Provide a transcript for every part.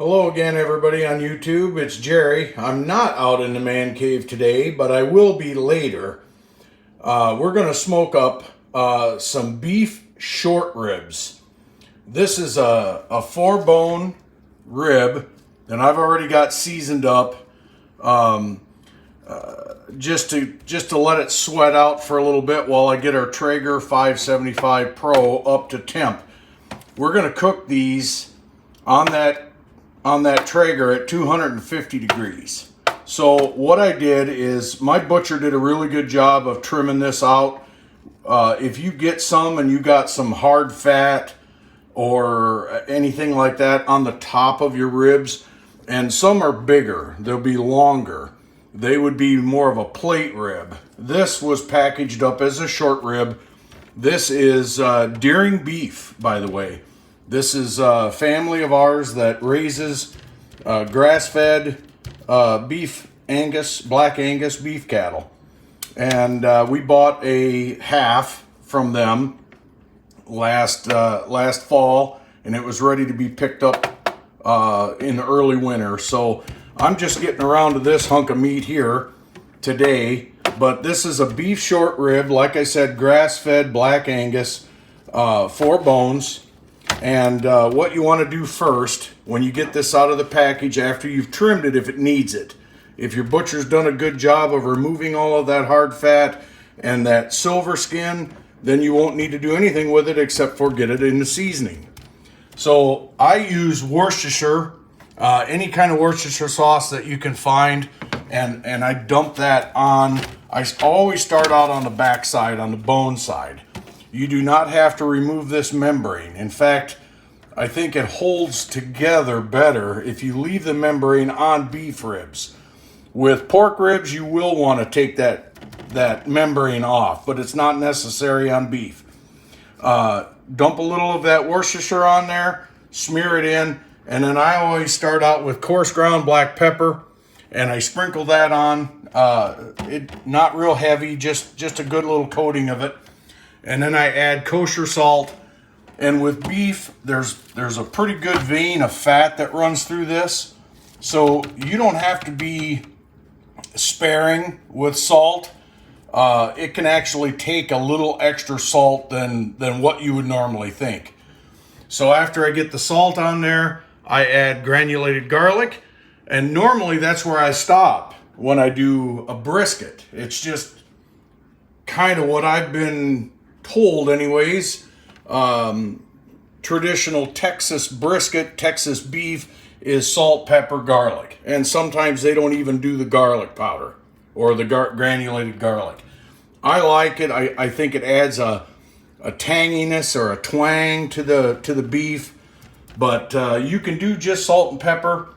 Hello again, everybody on YouTube. It's Jerry. I'm not out in the man cave today, but I will be later. We're going to smoke up some beef short ribs. This is a 4-bone rib, and I've already got seasoned up just to let it sweat out for a little bit while I get our Traeger 575 Pro up to temp. We're going to cook these on that Traeger at 250 degrees. So what I did is my butcher did a really good job of trimming this out. If you get some and you got some hard fat or anything like that on the top of your ribs, and some are bigger, they'll be longer, they would be more of a plate rib. This was packaged up as a short rib. This is Deering beef, by the way. This is a family of ours that raises grass-fed beef Angus, black Angus beef cattle. And we bought a half from them last fall, and it was ready to be picked up in the early winter. So I'm just getting around to this hunk of meat here today. But this is a beef short rib, like I said, grass-fed black Angus, 4 bones. And what you want to do first when you get this out of the package after you've trimmed it, if it needs it, if your butcher's done a good job of removing all of that hard fat and that silver skin, then you won't need to do anything with it except for get it in the seasoning. So I use Worcestershire, any kind of Worcestershire sauce that you can find, and I dump that on. I always start out on the back side, on the bone side. You do not have to remove this membrane. In fact, I think it holds together better if you leave the membrane on beef ribs. With pork ribs, you will want to take that membrane off, but it's not necessary on beef. Dump a little of that Worcestershire on there, smear it in, and then I always start out with coarse ground black pepper, and I sprinkle that on. Not real heavy, just a good little coating of it. And then I add kosher salt. And with beef, there's a pretty good vein of fat that runs through this. So you don't have to be sparing with salt. It can actually take a little extra salt than what you would normally think. So after I get the salt on there, I add granulated garlic. And normally that's where I stop when I do a brisket. It's just kind of what I've been told anyways. Traditional Texas brisket, Texas beef is salt, pepper, garlic. And sometimes they don't even do the garlic powder or the granulated garlic. I like it. I think it adds a tanginess or a twang to the beef. But you can do just salt and pepper.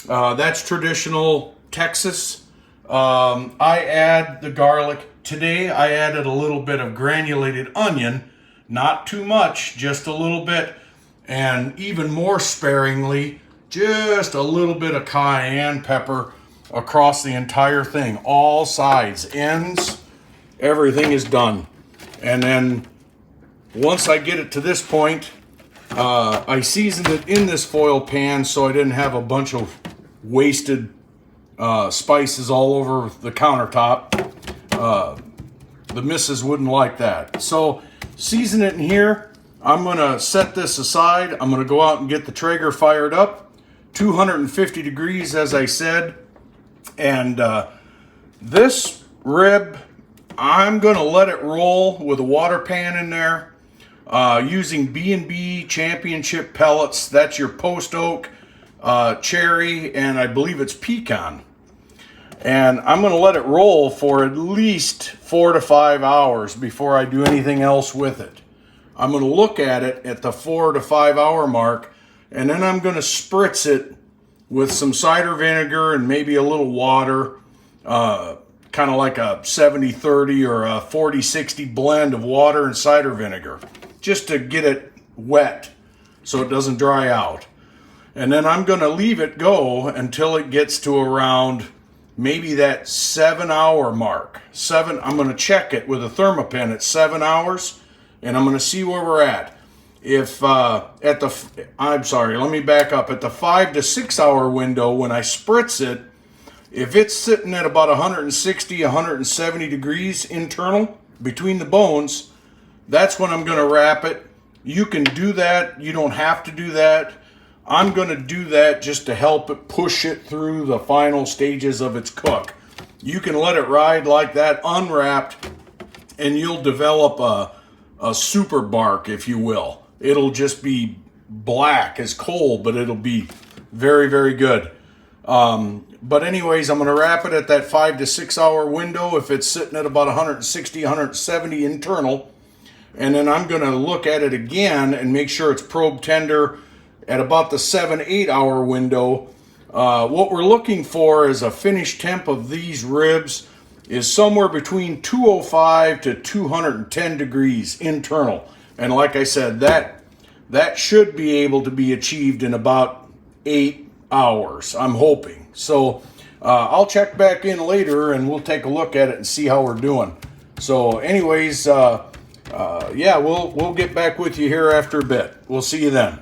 That's traditional Texas. I add the garlic. Today I added a little bit of granulated onion, not too much, just a little bit, and even more sparingly, just a little bit of cayenne pepper across the entire thing, all sides, ends, everything is done. And then once I get it to this point, I seasoned it in this foil pan so I didn't have a bunch of wasted spices all over the countertop. The missus wouldn't like that. So season it in here. I'm going to set this aside. I'm going to go out and get the Traeger fired up. 250 degrees, as I said. And this rib, I'm going to let it roll with a water pan in there. Using B&B Championship pellets. That's your post oak, cherry, and I believe it's pecan. And I'm going to let it roll for at least 4 to 5 hours before I do anything else with it. I'm going to look at it at the 4 to 5 hour mark, and then I'm going to spritz it with some cider vinegar and maybe a little water, kind of like a 70-30 or a 40-60 blend of water and cider vinegar, just to get it wet so it doesn't dry out. And then I'm going to leave it go until it gets to around maybe that 7 hour mark. I'm going to check it with a Thermapen at 7 hours, and I'm going to see where we're at. if I'm sorry, let me back up. At the 5 to 6 hour window, when I spritz it, if it's sitting at about 160, 170 degrees internal between the bones, that's when I'm going to wrap it. You can do that. You don't have to do that. I'm going to do that just to help it push it through the final stages of its cook. You can let it ride like that unwrapped, and you'll develop a super bark, if you will. It'll just be black as coal, but it'll be very, very good. But anyways, I'm going to wrap it at that 5 to 6 hour window if it's sitting at about 160, 170 internal. And then I'm going to look at it again and make sure it's probe tender at about the 7, 8 hour window. What we're looking for is a finish temp of these ribs is somewhere between 205 to 210 degrees internal. And like I said, that should be able to be achieved in about 8 hours, I'm hoping. So I'll check back in later and we'll take a look at it and see how we're doing. So anyways, yeah, we'll get back with you here after a bit. We'll see you then.